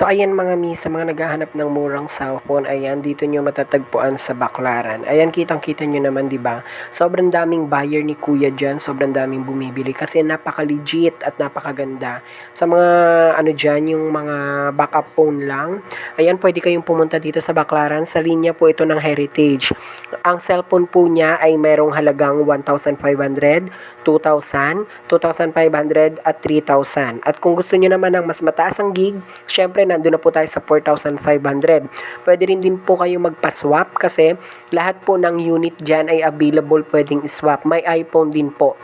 So ayan mga mi, sa mga naghahanap ng murang cellphone, ayan dito nyo matatagpuan sa Baclaran. Ayan kitang-kita nyo naman 'di ba? Sobrang daming buyer ni Kuya diyan, sobrang daming bumibili kasi napaka-legit at napakaganda. Sa mga ano diyan, yung mga backup phone lang, ayan pwede kayong pumunta dito sa Baclaran. Sa linya po ito ng Heritage. Ang cellphone po niya ay merong halagang 1,500, 2,000, 2,500 at 3,000. At kung gusto niyo naman ng mas mataas ang gig, syempre nandun na po tayo sa 4,500. Pwede rin din po kayo magpa-swap kasi lahat po ng unit dyan ay available pwedeng swap. May iPhone din po.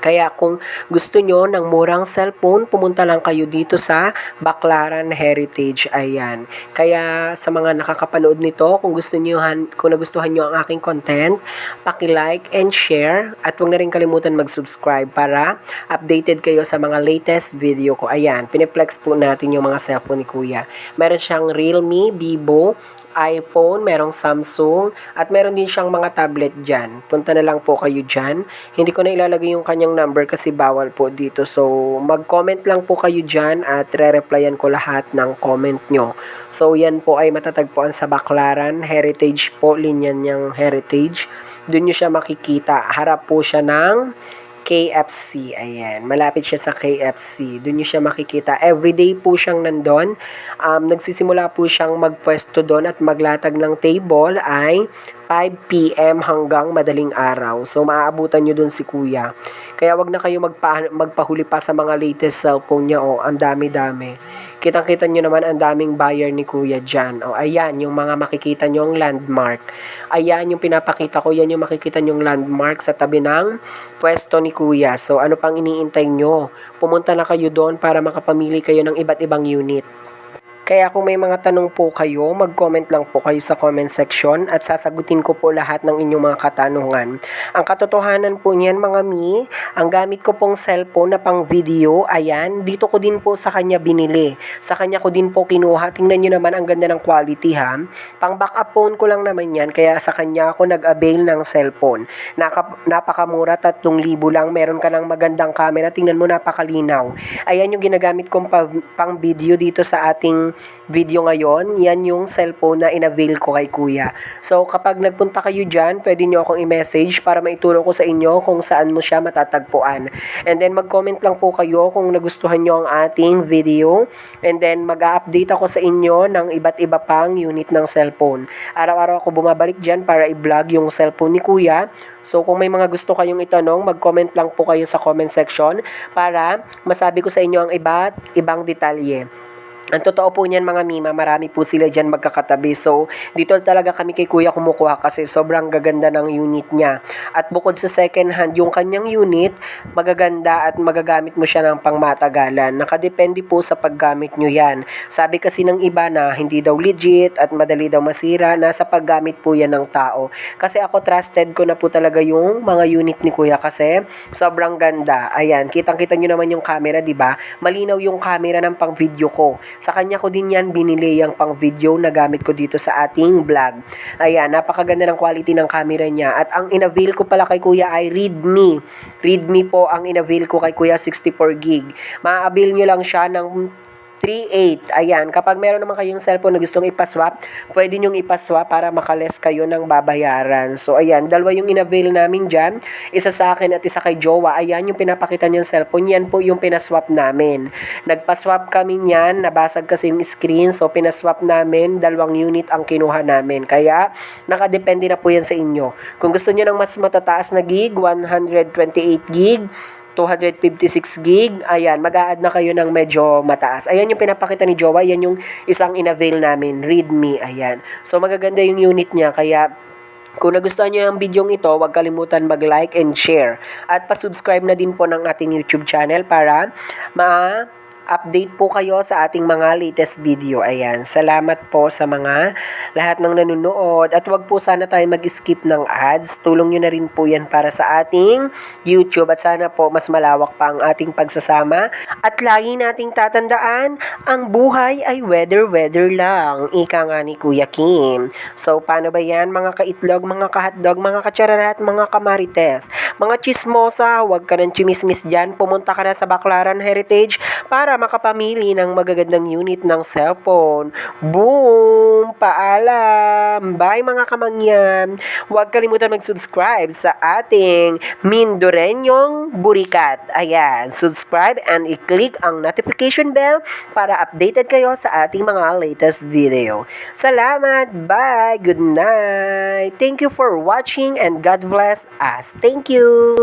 Kaya kung gusto nyo ng murang cellphone, pumunta lang kayo dito sa Baclaran Heritage. Ayan. Kaya sa mga nakakapanood nito, kung nagustuhan nyo ang aking content, paki-like and share. At huwag na rin kalimutan mag-subscribe para updated kayo sa mga latest video ko. Ayan, piniplex po natin yung mga cellphone ni Kuya. Meron siyang Realme, Vivo, iPhone, merong Samsung, at meron din siyang mga tablet dyan. Punta na lang po kayo dyan. Hindi ko na ilalagay yung kanyang number kasi bawal po dito. So, mag-comment lang po kayo dyan at re-replyan ko lahat ng comment nyo. So, yan po ay matatagpuan sa Baclaran Heritage po, linya niyang Heritage. Doon nyo siya makikita. Harap po siya ng KFC. Ayan. Malapit siya sa KFC. Doon nyo siya makikita. Everyday po siyang nandun. Nagsisimula po siyang magpwesto doon at maglatag ng table ay 5 PM hanggang madaling araw. So, maaabutan nyo dun si Kuya. Kaya wag na kayo magpahuli pa sa mga latest cellphone niya. O, ang dami-dami. Kitang-kita nyo naman ang daming buyer ni Kuya dyan. O, ayan, yung mga makikita nyong landmark. Ayan, yung pinapakita ko, yan yung makikita nyong landmark sa tabi ng pwesto ni Kuya. So, ano pang iniintay nyo? Pumunta na kayo doon para makapamili kayo ng iba't ibang unit. Kaya kung may mga tanong po kayo, mag-comment lang po kayo sa comment section at sasagutin ko po lahat ng inyong mga katanungan. Ang katotohanan po niyan mga mi, ang gamit ko pong cellphone na pang video, ayan, dito ko din po sa kanya binili. Sa kanya ko din po kinuha. Tingnan nyo naman ang ganda ng quality ha. Pang backup phone ko lang naman yan, kaya sa kanya ako nag-avail ng cellphone. Napakamura, 3,000 lang, meron ka ng magandang camera, tingnan mo napakalinaw. Ayan yung ginagamit kong pang video dito sa ating video ngayon, yan yung cellphone na inavail ko kay Kuya. So, kapag nagpunta kayo dyan, pwede nyo akong i-message para maituro ko sa inyo kung saan mo siya matatagpuan. And then, mag-comment lang po kayo kung nagustuhan nyo ang ating video. And then, mag-update ako sa inyo ng iba't iba pang unit ng cellphone. Araw-araw ako bumabalik dyan para i-vlog yung cellphone ni Kuya. So, kung may mga gusto kayong itanong, mag-comment lang po kayo sa comment section para masabi ko sa inyo ang iba't ibang detalye. Ang totoo po niyan mga mima, marami po sila dyan magkakatabi. So, dito talaga kami kay Kuya kumukuha kasi sobrang gaganda ng unit niya. At bukod sa second hand, yung kanyang unit, magaganda at magagamit mo siya ng pangmatagalan. Nakadepende po sa paggamit nyo yan. Sabi kasi ng iba na hindi daw legit at madali daw masira, nasa paggamit po yan ng tao. Kasi ako trusted ko na po talaga yung mga unit ni Kuya kasi sobrang ganda. Ayan, kitang-kita nyo naman yung camera, di ba? Malinaw yung camera ng pang video ko. Sa kanya ko din yan binili yung pang video na gamit ko dito sa ating vlog. Ayan, napakaganda ng quality ng camera niya. At ang inavail ko pala kay Kuya ay Redmi. Redmi po ang inavail ko kay Kuya, 64 gig. Ma-avail nyo lang siya ng 3,800. Ayan, kapag meron naman kayong cellphone na gustong ipaswap, pwede nyong ipaswap para makales kayo ng babayaran. So, ayan, dalawa yung inavail namin dyan. Isa sa akin at isa kay Jowa. Ayan, yung pinapakita niyang cellphone. Yan po yung pinaswap namin. Nagpaswap kami niyan. Nabasag kasi yung screen. So, pinaswap namin. 2 unit ang kinuha namin. Kaya, nakadepende na po yan sa inyo. Kung gusto niyo ng mas matataas na gig, 128 gig, 256 gig, ayan, mag-a-add na kayo ng medyo mataas. Ayan yung pinapakita ni Jowa, yan yung isang inavail namin, Redmi, ayan. So, magaganda yung unit niya, kaya kung nagustuhan nyo yung video ito, huwag kalimutan mag-like and share. At pa-subscribe na din po ng ating YouTube channel para update po kayo sa ating mga latest video. Ayan, salamat po sa mga lahat ng nanonood. At wag po sana tayo mag-skip ng ads. Tulong nyo na rin po yan para sa ating YouTube. At sana po mas malawak pa ang ating pagsasama. At lagi nating tatandaan, ang buhay ay weather lang. Ika nga ni Kuya Kim. So, paano ba yan mga kaitlog, mga kahotdog, mga katsarara at mga kamarites? Mga chismosa, huwag ka ng chimismis dyan. Pumunta ka na sa Baclaran Heritage para makapamili ng magagandang unit ng cellphone. Boom! Paalam! Bye mga kamangyan! Huwag kalimutan mag-subscribe sa ating Mindoreñong Burikat. Ayan, subscribe and i-click ang notification bell para updated kayo sa ating mga latest video. Salamat! Bye! Good night! Thank you for watching and God bless us. Thank you!